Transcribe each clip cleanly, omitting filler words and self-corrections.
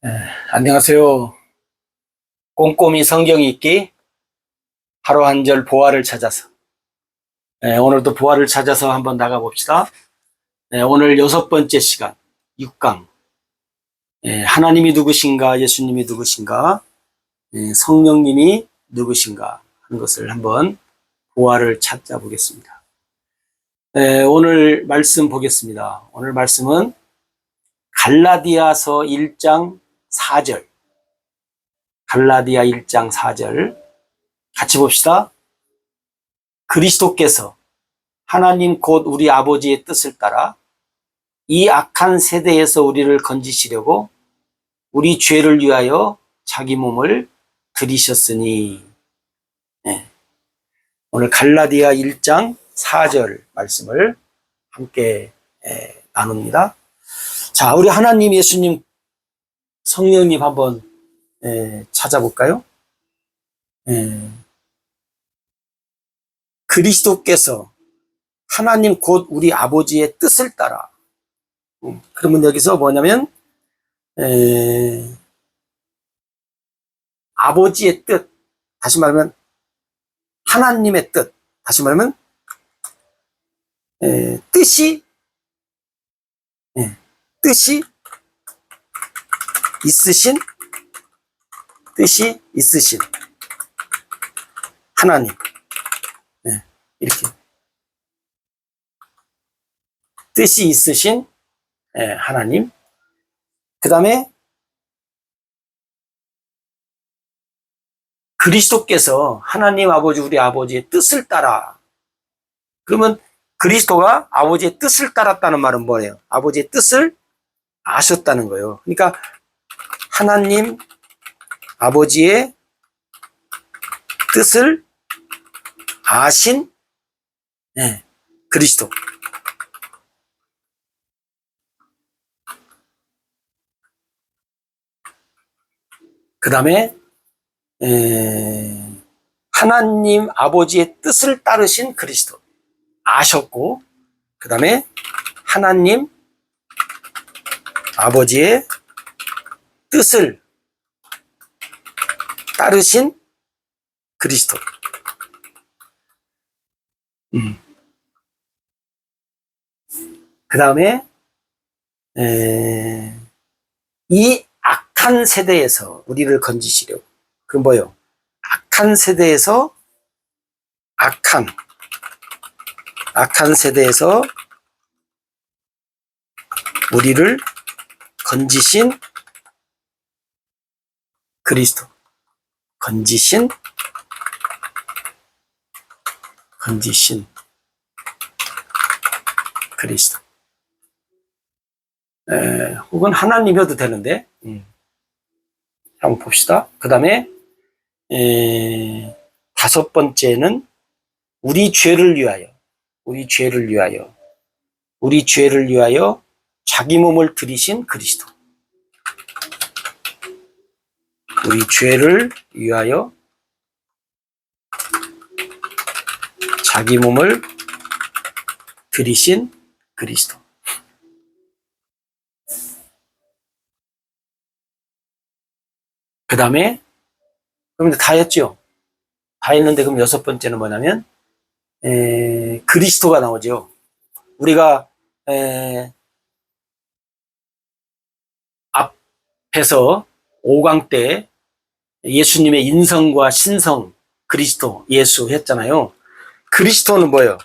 네, 안녕하세요. 꼼꼼히 성경 읽기 하루 한 절 보화를 찾아서 오늘도 보화를 찾아서 한번 나가봅시다. 오늘 6번째 시간 6강 하나님이 누구신가, 예수님이 누구신가, 성령님이 누구신가 하는 것을 한번 보화를 찾아보겠습니다. 오늘 말씀 보겠습니다. 오늘 말씀은 갈라디아서 1장 4절, 갈라디아 1장 4절 같이 봅시다. 그리스도께서 하나님 곧 우리 아버지의 뜻을 따라 이 악한 세대에서 우리를 건지시려고 우리 죄를 위하여 자기 몸을 들이셨으니. 오늘 갈라디아 1장 4절 말씀을 함께 나눕니다. 자, 우리 하나님, 예수님, 성령님 한번 찾아볼까요? 그리스도께서 하나님 곧 우리 아버지의 뜻을 따라. 그러면 여기서 뭐냐면 아버지의 뜻, 다시 말하면 하나님의 뜻, 다시 말하면 뜻이 있으신 하나님, 이렇게 뜻이 있으신 하나님. 그 다음에 그리스도께서 하나님 아버지 우리 아버지의 뜻을 따라. 그러면 그리스도가 아버지의 뜻을 따랐다는 말은 뭐예요? 아버지의 뜻을 아셨다는 거예요. 그러니까 하나님 아버지의 뜻을 아신 그리스도. 그 다음에 하나님 아버지의 뜻을 따르신 그리스도 아셨고, 그 다음에 하나님 아버지의 뜻을 따르신 그리스도. 그 다음에 이 악한 세대에서 우리를 건지시려고. 그럼 뭐요? 악한 세대에서 악한 세대에서 우리를 건지신 그리스도. 건지신 그리스도. 혹은 하나님이어도 되는데, 한번 봅시다. 그 다음에 5번째는 우리 죄를 위하여 자기 몸을 들이신 그리스도. 우리 죄를 위하여 자기 몸을 들이신 그리스도. 그 다음에, 그럼 다 했죠? 다 했는데, 그럼 6번째는 뭐냐면, 그리스도가 나오죠. 우리가, 앞에서 5강 때 예수님의 인성과 신성, 그리스도, 예수 했잖아요. 그리스도는 뭐예요?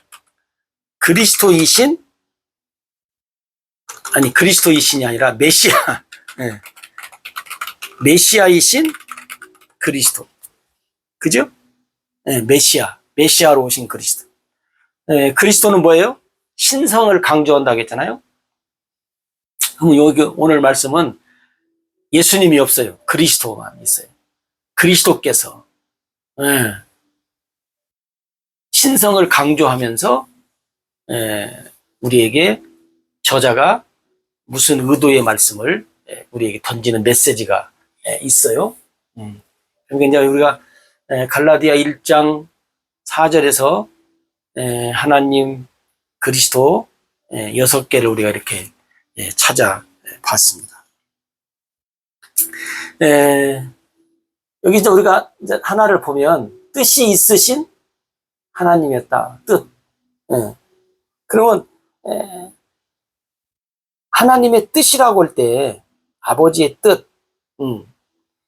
그리스도이신이 아니라 메시아. 메시아이신 그리스도. 그죠? 메시아로 오신 그리스도. 그리스도는 뭐예요? 신성을 강조한다고 했잖아요. 그럼 여기 오늘 말씀은 예수님이 없어요. 그리스도만 있어요. 그리스도께서 신성을 강조하면서 우리에게 저자가 무슨 의도의 말씀을 우리에게 던지는 메시지가 있어요. 그러니까 이제 우리가 갈라디아 1장 4절에서 하나님, 그리스도 6개를 우리가 이렇게 찾아봤습니다. 여기 이제 우리가 이제 하나를 보면 뜻이 있으신 하나님이었다. 뜻. 그러면 하나님의 뜻이라고 할 때 아버지의 뜻.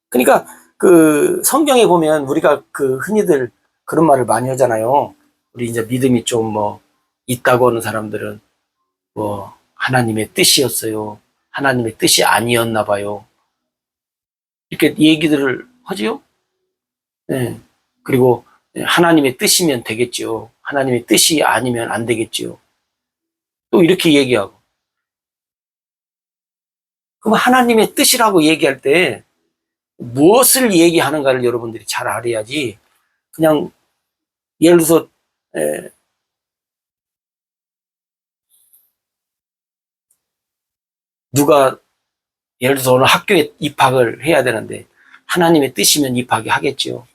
그러니까 그 성경에 보면 우리가 그 흔히들 그런 말을 많이 하잖아요. 우리 이제 믿음이 좀 뭐 있다고 하는 사람들은 뭐 하나님의 뜻이었어요. 하나님의 뜻이 아니었나 봐요. 이렇게 얘기들을 하지요. 그리고 하나님의 뜻이면 되겠죠. 하나님의 뜻이 아니면 안 되겠죠. 또 이렇게 얘기하고. 그럼 하나님의 뜻이라고 얘기할 때 무엇을 얘기하는가를 여러분들이 잘 알아야지. 그냥 예를 들어서 누가 예를 들어서 오늘 학교에 입학을 해야 되는데 하나님의 뜻이면 입학이 하겠죠.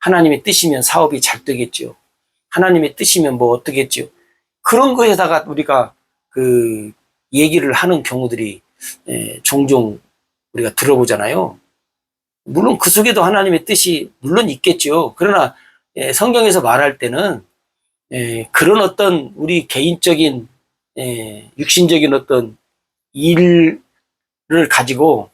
하나님의 뜻이면 사업이 잘 되겠죠. 하나님의 뜻이면 뭐 어떻겠죠. 그런 거에다가 우리가 그 얘기를 하는 경우들이 종종 우리가 들어보잖아요. 물론 그 속에도 하나님의 뜻이 물론 있겠죠. 그러나 성경에서 말할 때는 그런 어떤 우리 개인적인 육신적인 어떤 일을 가지고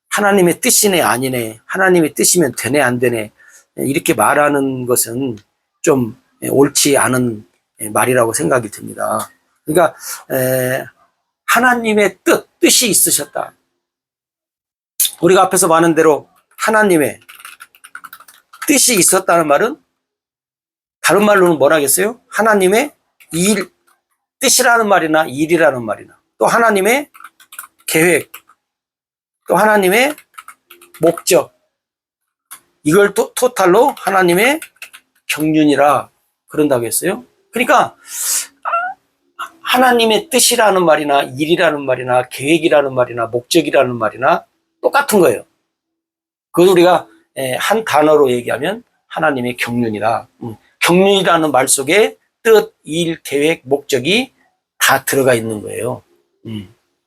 하나님의 뜻이네 아니네, 하나님의 뜻이면 되네 안 되네 이렇게 말하는 것은 좀 옳지 않은 말이라고 생각이 듭니다. 그러니까 하나님의 뜻이 있으셨다. 우리가 앞에서 말한 대로 하나님의 뜻이 있었다는 말은 다른 말로는 뭐라겠어요? 하나님의 뜻이라는 말이나 일이라는 말이나 또 하나님의 계획, 또 하나님의 목적, 이걸 또 토탈로 하나님의 경륜이라 그런다고 했어요. 그러니까 하나님의 뜻이라는 말이나 일이라는 말이나 계획이라는 말이나 목적이라는 말이나 똑같은 거예요. 그걸 우리가 한 단어로 얘기하면 하나님의 경륜이다. 경륜이라는 말 속에 뜻, 일, 계획, 목적이 다 들어가 있는 거예요.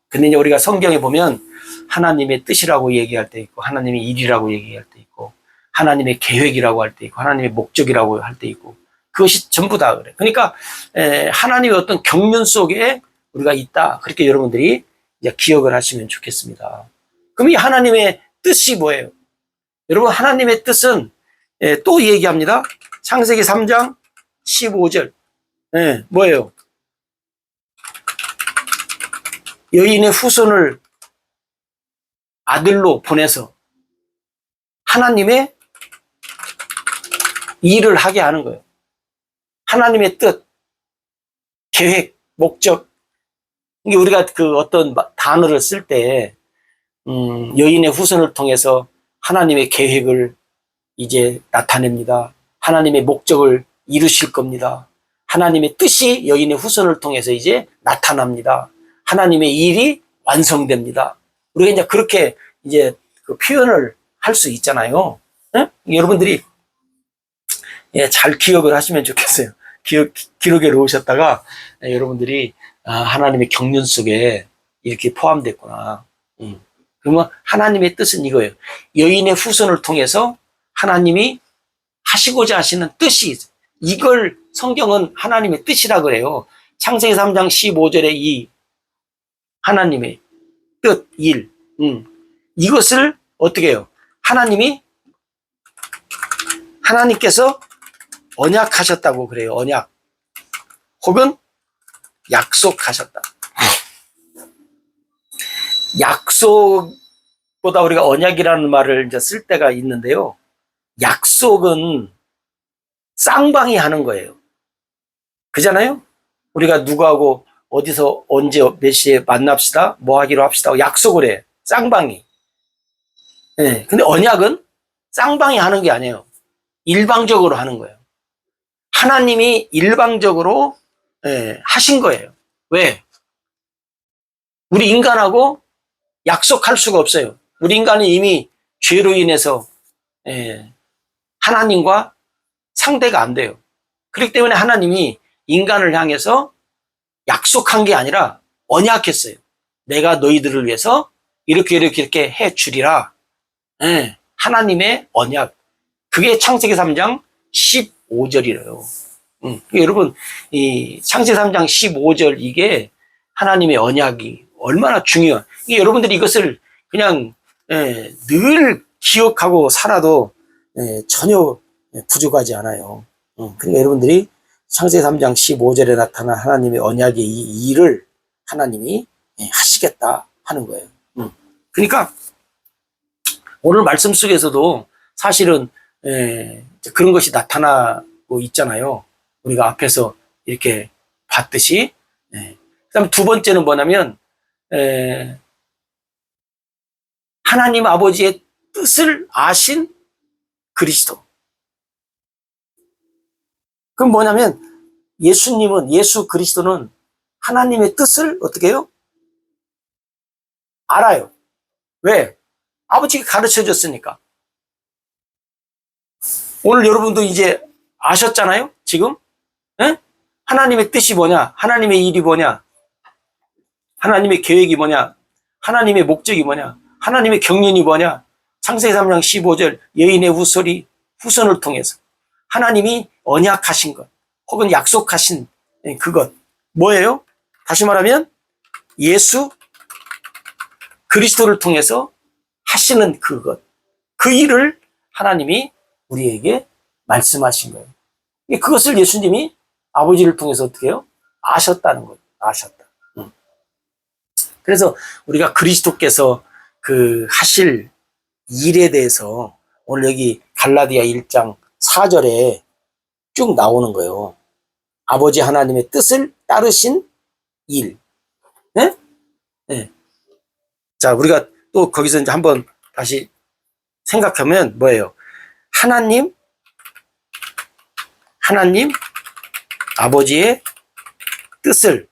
근데 이제 우리가 성경에 보면 하나님의 뜻이라고 얘기할 때 있고, 하나님의 일이라고 얘기할 때 있고, 하나님의 계획이라고 할 때 있고, 하나님의 목적이라고 할 때 있고, 그것이 전부 다 그래. 그러니까 하나님의 어떤 경륜 속에 우리가 있다. 그렇게 여러분들이 이제 기억을 하시면 좋겠습니다. 그럼 이 하나님의 뜻이 뭐예요? 여러분, 하나님의 뜻은 또 얘기합니다. 창세기 3장 15절. 뭐예요? 여인의 후손을 아들로 보내서 하나님의 일을 하게 하는 거예요. 하나님의 뜻, 계획, 목적. 이게 우리가 그 어떤 단어를 쓸 때, 여인의 후손을 통해서 하나님의 계획을 이제 나타냅니다. 하나님의 목적을 이루실 겁니다. 하나님의 뜻이 여인의 후손을 통해서 이제 나타납니다. 하나님의 일이 완성됩니다. 우리가 이제 그렇게 이제 그 표현을 할 수 있잖아요. 여러분들이 잘 기억을 하시면 좋겠어요. 기록에 놓으셨다가 여러분들이 하나님의 경륜 속에 이렇게 포함됐구나. 그러면 하나님의 뜻은 이거예요. 여인의 후손을 통해서 하나님이 하시고자 하시는 뜻이 있어요. 이걸 성경은 하나님의 뜻이라 그래요. 창세기 3장 15절에 이 하나님의 뜻, 일, 이것을 어떻게 해요? 하나님께서 언약하셨다고 그래요. 언약. 혹은 약속하셨다. 약속보다 우리가 언약이라는 말을 이제 쓸 때가 있는데요. 약속은 쌍방이 하는 거예요. 그잖아요? 우리가 누구하고 어디서 언제 몇 시에 만납시다, 뭐 하기로 합시다 약속을 해. 쌍방이. 근데 언약은 쌍방이 하는 게 아니에요. 일방적으로 하는 거예요. 하나님이 일방적으로 하신 거예요. 왜? 우리 인간하고 약속할 수가 없어요. 우리 인간은 이미 죄로 인해서 하나님과 상대가 안 돼요. 그렇기 때문에 하나님이 인간을 향해서 약속한 게 아니라 언약했어요. 내가 너희들을 위해서 이렇게 해 주리라. 예, 하나님의 언약. 그게 창세기 3장 15절이래요. 여러분, 이 창세기 3장 15절 이게 하나님의 언약이 얼마나 중요한, 이게 여러분들이 이것을 그냥 늘 기억하고 살아도 전혀 부족하지 않아요. 그러니까 여러분들이 창세기 3장 15절에 나타난 하나님의 언약의 이 일을 하나님이 하시겠다 하는 거예요. 그러니까 오늘 말씀 속에서도 사실은 그런 것이 나타나고 있잖아요. 우리가 앞에서 이렇게 봤듯이. 그다음 두 번째는 뭐냐면 하나님 아버지의 뜻을 아신 그리스도. 그럼 뭐냐면 예수 그리스도는 하나님의 뜻을 어떻게 해요? 알아요. 왜? 아버지가 가르쳐 줬으니까. 오늘 여러분도 이제 아셨잖아요? 지금? 에? 하나님의 뜻이 뭐냐? 하나님의 일이 뭐냐? 하나님의 계획이 뭐냐? 하나님의 목적이 뭐냐? 하나님의 경륜이 뭐냐? 창세기 3장 15절 여인의 후손을 통해서 하나님이 언약하신 것 혹은 약속하신 그것 뭐예요? 다시 말하면 예수 그리스도를 통해서 하시는 그것, 그 일을 하나님이 우리에게 말씀하신 거예요. 그것을 예수님이 아버지를 통해서 어떻게 해요? 아셨다는 거예요. 아셨다. 그래서 우리가 그리스도께서 그 하실 일에 대해서 오늘 여기 갈라디아 1장 4절에 쭉 나오는 거예요. 아버지 하나님의 뜻을 따르신 일. 네? 네. 자, 우리가 또 거기서 이제 한번 다시 생각하면 뭐예요? 하나님 아버지의 뜻을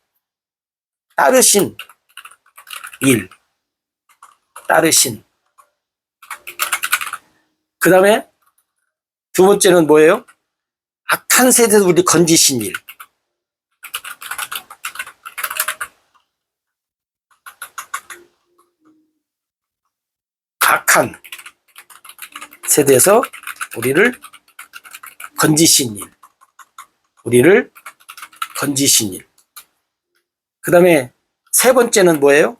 따르신 일, 따르신. 그 다음에 두 번째는 뭐예요? 악한 세대에서 우리 건지신 일. 악한 세대에서 우리를 건지신 일. 우리를 건지신 일. 그 다음에 세 번째는 뭐예요?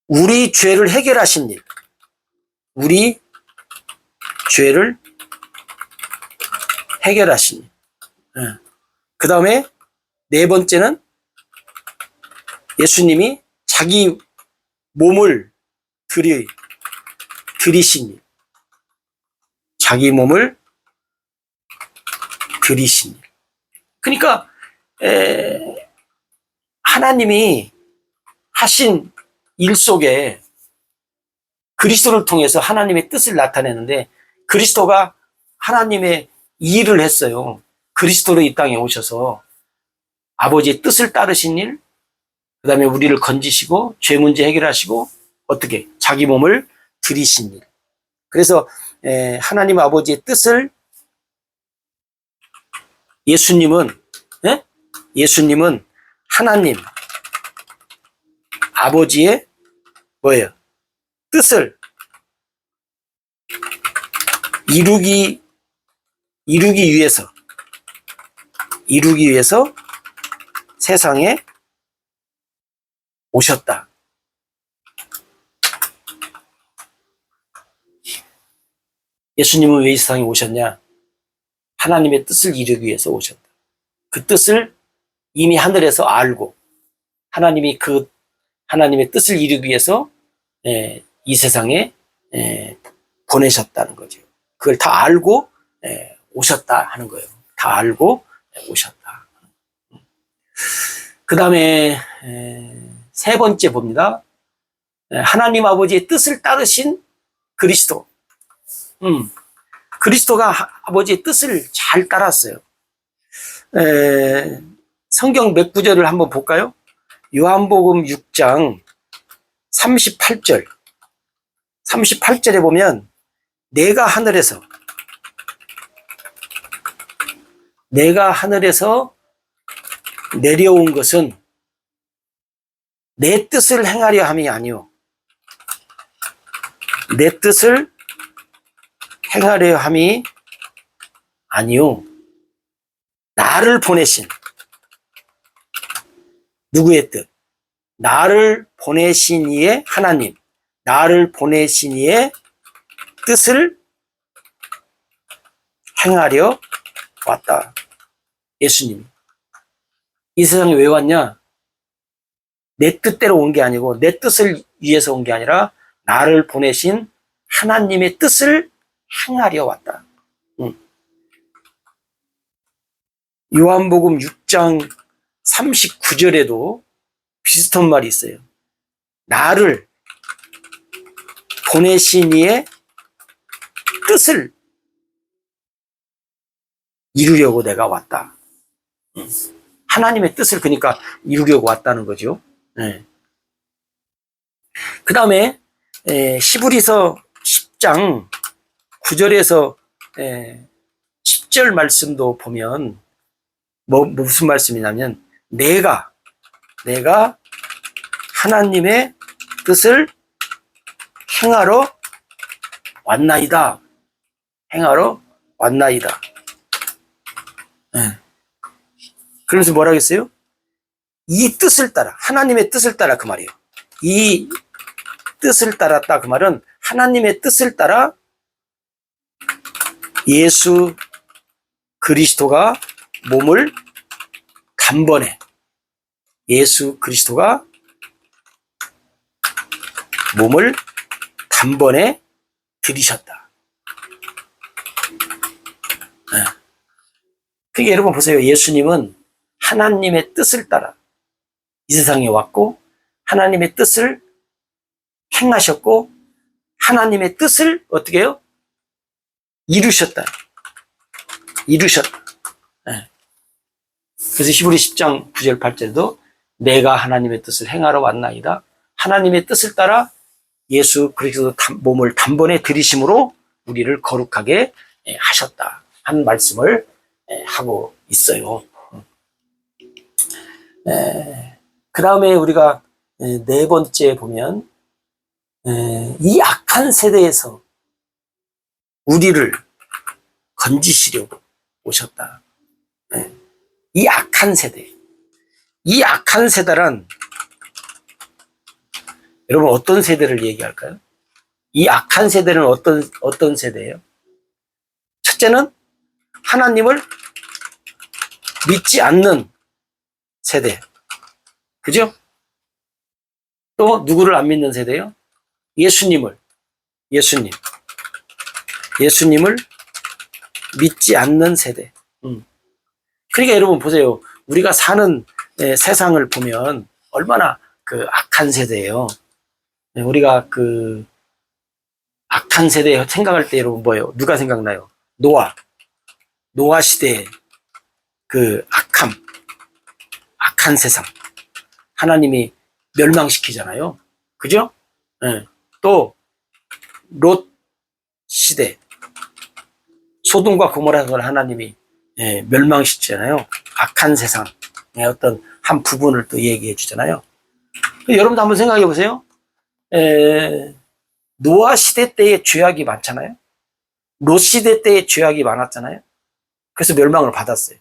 우리 죄를 해결하신 일. 우리 죄를 해결하신 일. 그 다음에 네 번째는 예수님이 자기 몸을 들이신 일. 자기 몸을 들이신 일. 그러니까 하나님이 하신 일 속에 그리스도를 통해서 하나님의 뜻을 나타내는데 그리스도가 하나님의 일을 했어요. 그리스도로 이 땅에 오셔서 아버지의 뜻을 따르신 일, 그 다음에 우리를 건지시고 죄 문제 해결하시고 어떻게 자기 몸을 들이신 일. 그래서 하나님 아버지의 뜻을 예수님은 하나님 아버지의 뭐예요? 뜻을 이루기 위해서 세상에 오셨다. 예수님은 왜 이 세상에 오셨냐? 하나님의 뜻을 이루기 위해서 오셨다. 그 뜻을 이미 하늘에서 알고 하나님이 그 하나님의 뜻을 이루기 위해서 이 세상에 보내셨다는 거죠. 그걸 다 알고 오셨다 하는 거예요. 다 알고 오셨다. 그 다음에 세 번째 봅니다. 하나님 아버지의 뜻을 따르신 그리스도. 그리스도가 아버지의 뜻을 잘 따랐어요. 성경 몇 구절을 한번 볼까요? 요한복음 6장 38절에 보면 내가 하늘에서 내려온 것은 내 뜻을 행하려 함이 아니요 내 뜻을 행하려 함이 아니요 나를 보내신 누구의 뜻? 나를 보내신 이의 하나님, 나를 보내신 이의 뜻을 행하려 왔다. 예수님. 이 세상에 왜 왔냐? 내 뜻대로 온 게 아니고 내 뜻을 위해서 온 게 아니라 나를 보내신 하나님의 뜻을 행하려 왔다. 요한복음 6장 39절에도 비슷한 말이 있어요. 나를 보내신 이의 뜻을 이루려고 내가 왔다. 하나님의 뜻을 그러니까 이루려고 왔다는 거죠. 네. 그 다음에 히브리서 10장 9절에서 10절 말씀도 보면 무슨 말씀이냐면 내가 하나님의 뜻을 행하러 왔나이다. 행하러 왔나이다. 그러면서 뭐라 했어요? 이 뜻을 따라, 하나님의 뜻을 따라 그 말이에요. 이 뜻을 따랐다 그 말은 하나님의 뜻을 따라 예수 그리스도가 몸을 단번에 예수 그리스도가 몸을 단번에 들이셨다. 그게 여러분 보세요. 예수님은 하나님의 뜻을 따라 이 세상에 왔고 하나님의 뜻을 행하셨고 하나님의 뜻을 어떻게 해요? 이루셨다. 그래서 히브리 10장 9절 8절도 내가 하나님의 뜻을 행하러 왔나이다. 하나님의 뜻을 따라 예수 그리스도 몸을 단번에 들이심으로 우리를 거룩하게 하셨다. 한 말씀을 하고 있어요. 그 다음에 우리가 네 번째 보면 이 악한 세대에서 우리를 건지시려고 오셨다. 이 악한 세대. 이 악한 세대란 여러분 어떤 세대를 얘기할까요? 이 악한 세대는 어떤 세대예요? 첫째는 하나님을 믿지 않는 세대. 그죠? 또 누구를 안 믿는 세대예요? 예수님을 믿지 않는 세대. 그러니까 여러분 보세요. 우리가 사는 세상을 보면 얼마나 그 악한 세대예요. 우리가 그 악한 세대 생각할 때 여러분 뭐예요? 누가 생각나요? 노아 시대의 그 악한 세상. 하나님이 멸망시키잖아요. 그죠? 또 롯 시대. 소돔과 고모라를 하나님이 멸망시키잖아요. 악한 세상의 어떤 한 부분을 또 얘기해 주잖아요. 여러분도 한번 생각해 보세요. 노아 시대 때의 죄악이 많잖아요. 롯 시대 때의 죄악이 많았잖아요. 그래서 멸망을 받았어요.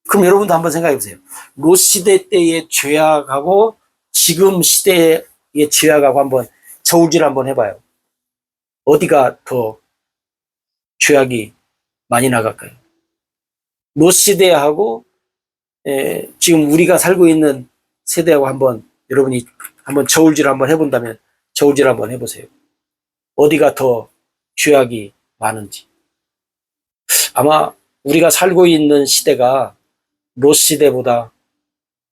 그럼 여러분도 한번 생각해 보세요. 롯 시대 때의 죄악하고 지금 시대의 죄악하고 한번 저울질 한번 해봐요. 어디가 더 죄악이 많이 나갈까요? 롯 시대하고 지금 우리가 살고 있는 세대하고 한번 여러분이 한번 저울질 한번 해본다면 저울질 한번 해보세요. 어디가 더 죄악이 많은지. 아마 우리가 살고 있는 시대가 롯 시대보다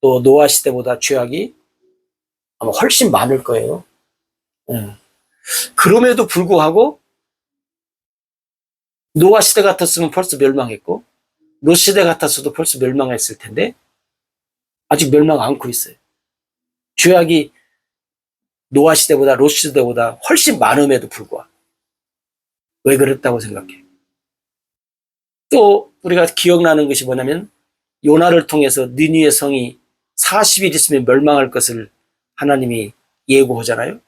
또 노아 시대보다 죄악이 아마 훨씬 많을 거예요. 그럼에도 불구하고 노아 시대 같았으면 벌써 멸망했고 롯 시대 같았어도 벌써 멸망했을 텐데 아직 멸망 않고 있어요. 죄악이 노아 시대보다 롯 시대보다 훨씬 많음에도 불구하고. 왜 그랬다고 생각해? 또 우리가 기억나는 것이 뭐냐면 요나를 통해서 니느웨 성이 40일 있으면 멸망할 것을 하나님이 예고하잖아요.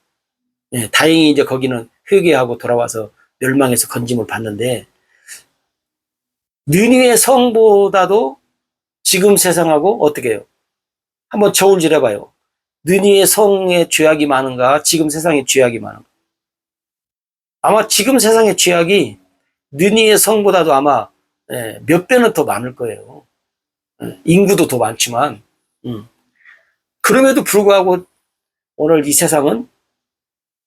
다행히 이제 거기는 회개하고 돌아와서 멸망에서 건짐을 받는데, 느니의 성보다도 지금 세상하고 어떻게 해요? 한번 저울질 해봐요. 느니의 성의 죄악이 많은가, 지금 세상의 죄악이 많은가? 아마 지금 세상의 죄악이 느니의 성보다도 아마 몇 배는 더 많을 거예요. 인구도 더 많지만. 그럼에도 불구하고 오늘 이 세상은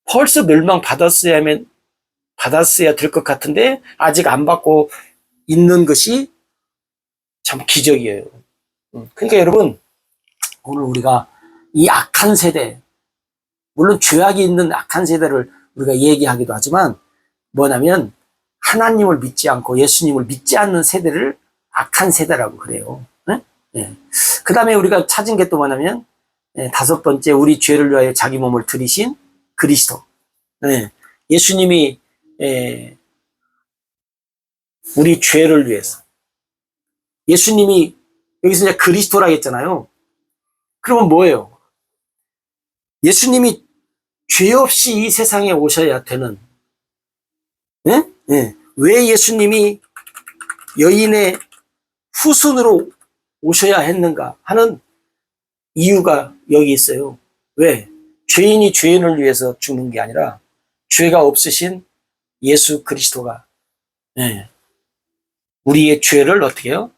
벌써 받았어야 될 것 같은데 아직 안 받고 있는 것이 참 기적이에요. 그러니까 여러분, 오늘 우리가 이 악한 세대, 물론 죄악이 있는 악한 세대를 우리가 얘기하기도 하지만 뭐냐면 하나님을 믿지 않고 예수님을 믿지 않는 세대를 악한 세대라고 그래요. 그 다음에 우리가 찾은 게 또 뭐냐면 다섯 번째, 우리 죄를 위하여 자기 몸을 들이신 그리스도. 예수님이 우리 죄를 위해서, 예수님이 여기서 이제 그리스도라고 했잖아요. 그러면 뭐예요? 예수님이 죄 없이 이 세상에 오셔야 되는, 왜 예수님이 여인의 후손으로 오셔야 했는가 하는 이유가 여기 있어요. 왜? 죄인이 죄인을 위해서 죽는 게 아니라 죄가 없으신 예수 그리스도가 우리의 죄를 어떻게 해요?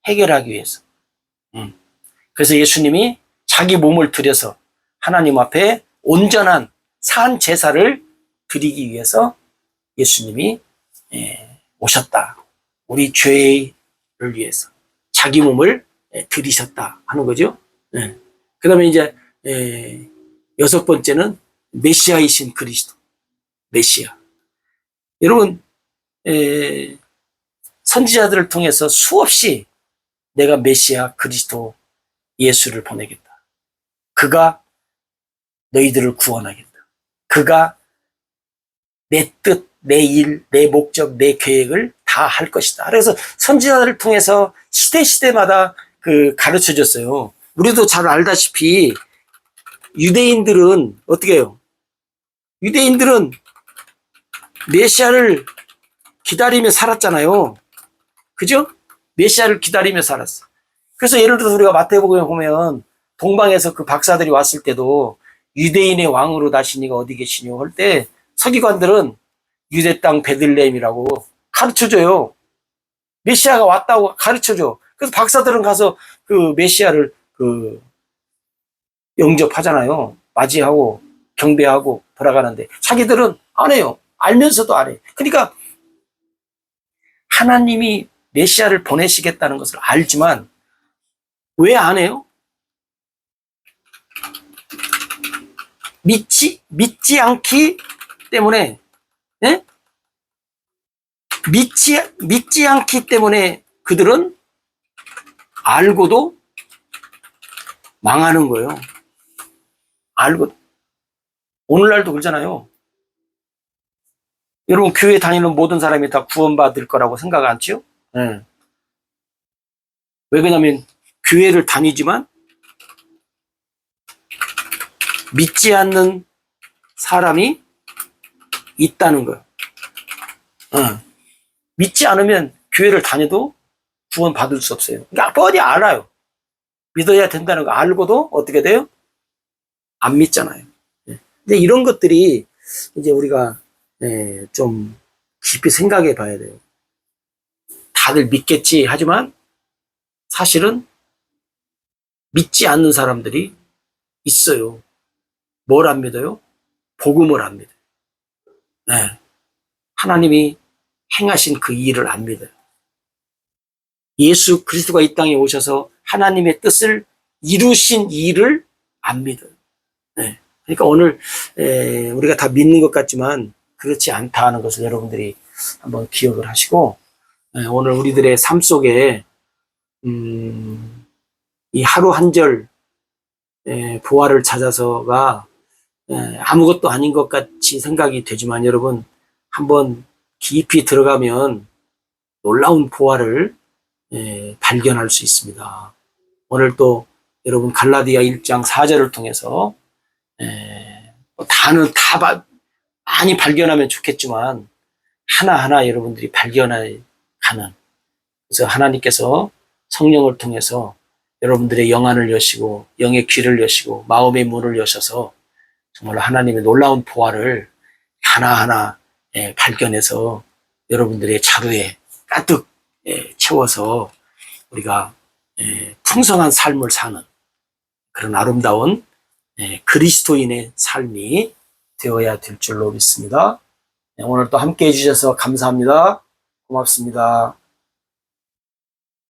해결하기 위해서. 그래서 예수님이 자기 몸을 들여서 하나님 앞에 온전한 산 제사를 드리기 위해서 예수님이 오셨다. 우리 죄를 위해서 자기 몸을 들이셨다 하는 거죠. 그 다음에 이제 여섯 번째는 메시아이신 그리스도. 메시아. 여러분, 선지자들을 통해서 수없이 내가 메시아 그리스도 예수를 보내겠다. 그가 너희들을 구원하겠다. 그가 내 뜻, 내 일, 내 목적, 내 계획을 다 할 것이다. 그래서 선지자들을 통해서 시대마다 가르쳐 줬어요. 우리도 잘 알다시피 유대인들은 어떻게 해요? 유대인들은 메시아를 기다리며 살았잖아요. 그죠? 메시아를 기다리며 살았어. 그래서 예를 들어서 우리가 마태복음에 보면 동방에서 그 박사들이 왔을 때도 유대인의 왕으로 다시니가 어디 계시뇨 할 때 서기관들은 유대 땅 베들레헴이라고 가르쳐줘요. 메시아가 왔다고 가르쳐줘. 그래서 박사들은 가서 그 메시아를 영접하잖아요. 맞이하고 경배하고 돌아가는데 자기들은 안 해요. 알면서도 안 해. 그러니까 하나님이 메시아를 보내시겠다는 것을 알지만 왜 안 해요? 믿지 않기 때문에, 믿지 않기 때문에 그들은 알고도 망하는 거예요. 알고. 오늘날도 그러잖아요. 여러분, 교회 다니는 모든 사람이 다 구원받을 거라고 생각 않지요? 왜 그러냐면, 교회를 다니지만, 믿지 않는 사람이 있다는 거예요. 믿지 않으면 교회를 다녀도 구원받을 수 없어요. 그러니까 뻔히 알아요. 믿어야 된다는 거 알고도 어떻게 돼요? 안 믿잖아요. 근데 이런 것들이 이제 우리가 좀 깊이 생각해 봐야 돼요. 다들 믿겠지 하지만 사실은 믿지 않는 사람들이 있어요. 뭘 안 믿어요? 복음을 안 믿어요. 하나님이 행하신 그 일을 안 믿어요. 예수 그리스도가 이 땅에 오셔서 하나님의 뜻을 이루신 일을 안 믿어요. 그러니까 오늘 우리가 다 믿는 것 같지만 그렇지 않다는 것을 여러분들이 한번 기억을 하시고, 오늘 우리들의 삶 속에 이 하루 한절 부활을 찾아서가 아무것도 아닌 것 같이 생각이 되지만 여러분 한번 깊이 들어가면 놀라운 부활을 발견할 수 있습니다. 오늘 또 여러분 갈라디아 1장 4절을 통해서 단은 다 많이 발견하면 좋겠지만 하나하나 여러분들이 발견해 가는, 그래서 하나님께서 성령을 통해서 여러분들의 영안을 여시고 영의 귀를 여시고 마음의 문을 여셔서 정말 하나님의 놀라운 보화를 하나하나 발견해서 여러분들의 자루에 가득 채워서 우리가 풍성한 삶을 사는 그런 아름다운 그리스도인의 삶이 되어야 될 줄로 믿습니다. 오늘 또 함께 해주셔서 감사합니다. 고맙습니다.